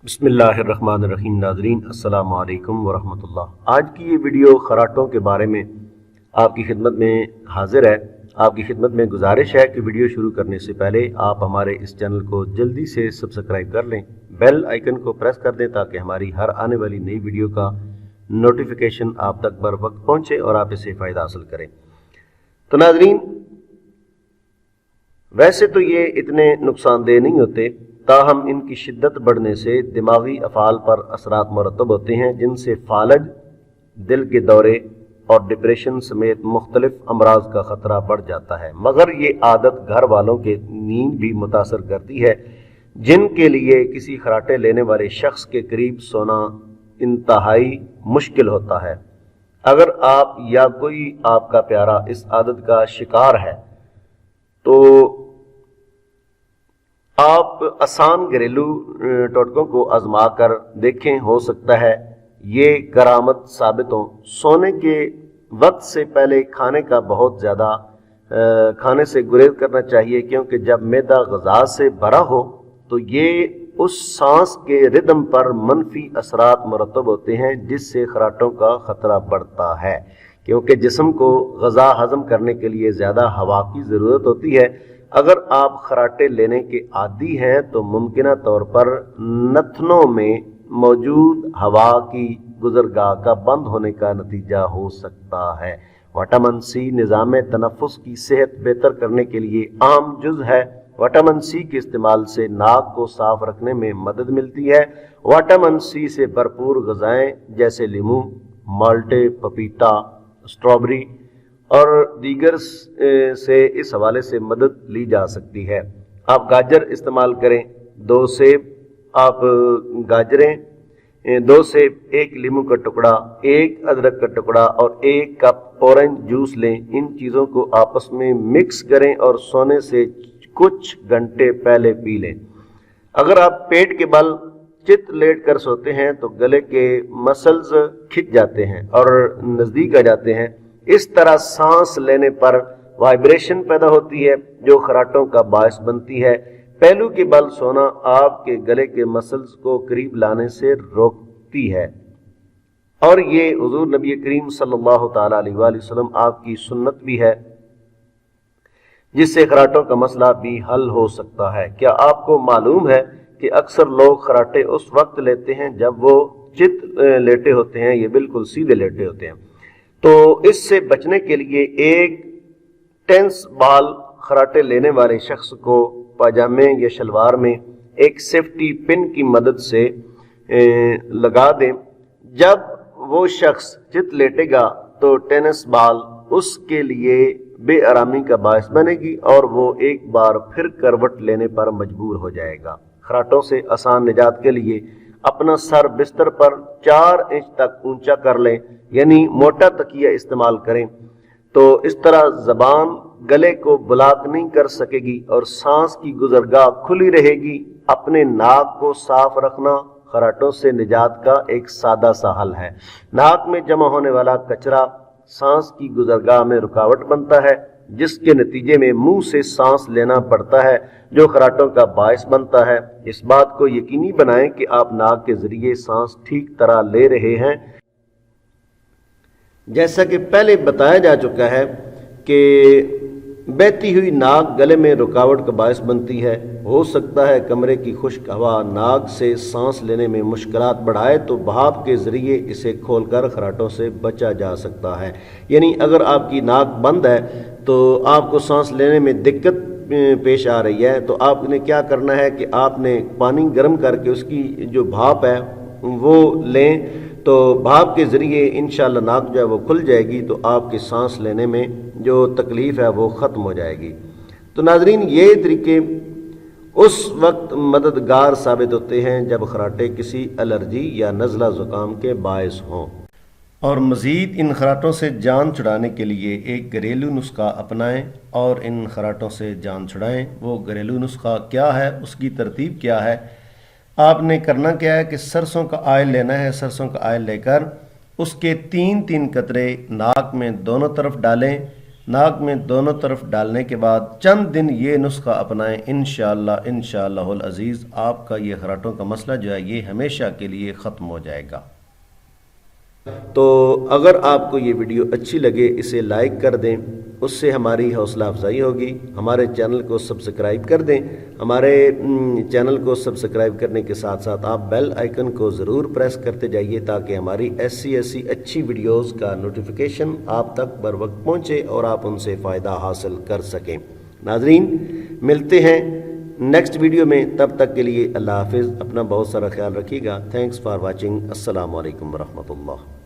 بسم اللہ الرحمن الرحیم۔ ناظرین السلام علیکم ورحمۃ اللہ۔ آج کی یہ ویڈیو خراٹوں کے بارے میں آپ کی خدمت میں حاضر ہے۔ آپ کی خدمت میں گزارش ہے کہ ویڈیو شروع کرنے سے پہلے آپ ہمارے اس چینل کو جلدی سے سبسکرائب کر لیں، بیل آئیکن کو پریس کر دیں تاکہ ہماری ہر آنے والی نئی ویڈیو کا نوٹیفیکیشن آپ تک بر وقت پہنچے اور آپ اسے فائدہ حاصل کریں۔ تو ناظرین، ویسے تو یہ اتنے نقصان دہ نہیں ہوتے، تاہم ان کی شدت بڑھنے سے دماغی افعال پر اثرات مرتب ہوتے ہیں، جن سے فالج، دل کے دورے اور ڈپریشن سمیت مختلف امراض کا خطرہ بڑھ جاتا ہے۔ مگر یہ عادت گھر والوں کے نیند بھی متاثر کرتی ہے، جن کے لیے کسی خراٹے لینے والے شخص کے قریب سونا انتہائی مشکل ہوتا ہے۔ اگر آپ یا کوئی آپ کا پیارا اس عادت کا شکار ہے تو آپ آسان گھریلو ٹوٹکوں کو آزما کر دیکھیں، ہو سکتا ہے یہ کرامت ثابت ہو۔ سونے کے وقت سے پہلے کھانے کا بہت زیادہ کھانے سے گریز کرنا چاہیے، کیونکہ جب معدہ غذا سے بھرا ہو تو یہ اس سانس کے ردم پر منفی اثرات مرتب ہوتے ہیں، جس سے خراٹوں کا خطرہ بڑھتا ہے، کیونکہ جسم کو غذا ہضم کرنے کے لیے زیادہ ہوا کی ضرورت ہوتی ہے۔ اگر آپ خراٹے لینے کے عادی ہیں تو ممکنہ طور پر نتنوں میں موجود ہوا کی گزرگاہ کا بند ہونے کا نتیجہ ہو سکتا ہے۔ وٹامن سی نظام تنفس کی صحت بہتر کرنے کے لیے عام جز ہے۔ وٹامن سی کے استعمال سے ناک کو صاف رکھنے میں مدد ملتی ہے۔ وٹامن سی سے بھرپور غذائیں جیسے لیموں، مالٹے، پپیتا، اسٹرابری اور دیگر سے اس حوالے سے مدد لی جا سکتی ہے۔ آپ گاجر استعمال کریں، 2 سیب، آپ گاجریں، 2 سیب، 1 لیموں کا ٹکڑا، 1 ادرک کا ٹکڑا اور 1 کپ اورنج جوس لیں۔ ان چیزوں کو آپس میں مکس کریں اور سونے سے کچھ گھنٹے پہلے پی لیں۔ اگر آپ پیٹ کے بل چت لیٹ کر سوتے ہیں تو گلے کے مسلز کھچ جاتے ہیں اور نزدیک آ جاتے ہیں۔ اس طرح سانس لینے پر وائبریشن پیدا ہوتی ہے جو خراٹوں کا باعث بنتی ہے۔ پہلو کے بل سونا آپ کے گلے کے مسلز کو قریب لانے سے روکتی ہے، اور یہ حضور نبی کریم صلی اللہ تعالی علیہ وآلہ وسلم آپ کی سنت بھی ہے، جس سے خراٹوں کا مسئلہ بھی حل ہو سکتا ہے۔ کیا آپ کو معلوم ہے کہ اکثر لوگ خراٹے اس وقت لیتے ہیں جب وہ چت لیٹے ہوتے ہیں، یہ بالکل سیدھے لیٹے ہوتے ہیں؟ تو اس سے بچنے کے لیے ایک ٹینس بال خراٹے لینے والے شخص کو پاجامے یا شلوار میں ایک سیفٹی پن کی مدد سے لگا دیں۔ جب وہ شخص چت لیٹے گا تو ٹینس بال اس کے لیے بے آرامی کا باعث بنے گی اور وہ ایک بار پھر کروٹ لینے پر مجبور ہو جائے گا۔ خراٹوں سے آسان نجات کے لیے اپنا سر بستر پر 4 انچ تک اونچا کر لیں، یعنی موٹا تکیہ استعمال کریں، تو اس طرح زبان گلے کو بلاک نہیں کر سکے گی اور سانس کی گزرگاہ کھلی رہے گی۔ اپنے ناک کو صاف رکھنا خراٹوں سے نجات کا ایک سادہ سا حل ہے۔ ناک میں جمع ہونے والا کچرا سانس کی گزرگاہ میں رکاوٹ بنتا ہے، جس کے نتیجے میں منہ سے سانس لینا پڑتا ہے، جو خراٹوں کا باعث بنتا ہے۔ اس بات کو یقینی بنائیں کہ آپ ناک کے ذریعے سانس ٹھیک طرح لے رہے ہیں۔ جیسا کہ پہلے بتایا جا چکا ہے کہ بہتی ہوئی ناک گلے میں رکاوٹ کا باعث بنتی ہے۔ ہو سکتا ہے کمرے کی خشک ہوا ناک سے سانس لینے میں مشکلات بڑھائے، تو بھاپ کے ذریعے اسے کھول کر خراٹوں سے بچا جا سکتا ہے۔ یعنی اگر آپ کی ناک بند ہے تو آپ کو سانس لینے میں دقت پیش آ رہی ہے، تو آپ نے کیا کرنا ہے کہ آپ نے پانی گرم کر کے اس کی جو بھاپ ہے وہ لیں، تو بھاپ کے ذریعے انشاءاللہ ناک جو ہے وہ کھل جائے گی، تو آپ کی سانس لینے میں جو تکلیف ہے وہ ختم ہو جائے گی۔ تو ناظرین، یہ طریقے اس وقت مددگار ثابت ہوتے ہیں جب خراٹے کسی الرجی یا نزلہ زکام کے باعث ہوں۔ اور مزید ان خراٹوں سے جان چھڑانے کے لیے ایک گھریلو نسخہ اپنائیں اور ان خراٹوں سے جان چھڑائیں۔ وہ گھریلو نسخہ کیا ہے، اس کی ترتیب کیا ہے؟ آپ نے کرنا کیا ہے کہ سرسوں کا آئل لینا ہے۔ سرسوں کا آئل لے کر اس کے 3 قطرے ناک میں دونوں طرف ڈالیں، ناک میں دونوں طرف ڈالنے کے بعد چند دن یہ نسخہ اپنائیں، انشاءاللہ العزیز آپ کا یہ خراٹوں کا مسئلہ جو ہے یہ ہمیشہ کے لیے ختم ہو جائے گا۔ تو اگر آپ کو یہ ویڈیو اچھی لگے اسے لائک کر دیں، اس سے ہماری حوصلہ افزائی ہوگی۔ ہمارے چینل کو سبسکرائب کر دیں۔ ہمارے چینل کو سبسکرائب کرنے کے ساتھ ساتھ آپ بیل آئیکن کو ضرور پریس کرتے جائیے تاکہ ہماری ایسی اچھی ویڈیوز کا نوٹیفیکیشن آپ تک بر وقت پہنچے اور آپ ان سے فائدہ حاصل کر سکیں۔ ناظرین ملتے ہیں نیکسٹ ویڈیو میں، تب تک کے لیے اللہ حافظ، اپنا بہت سارا خیال رکھیے گا۔ Thanks for watching. السلام علیکم ورحمۃ اللہ۔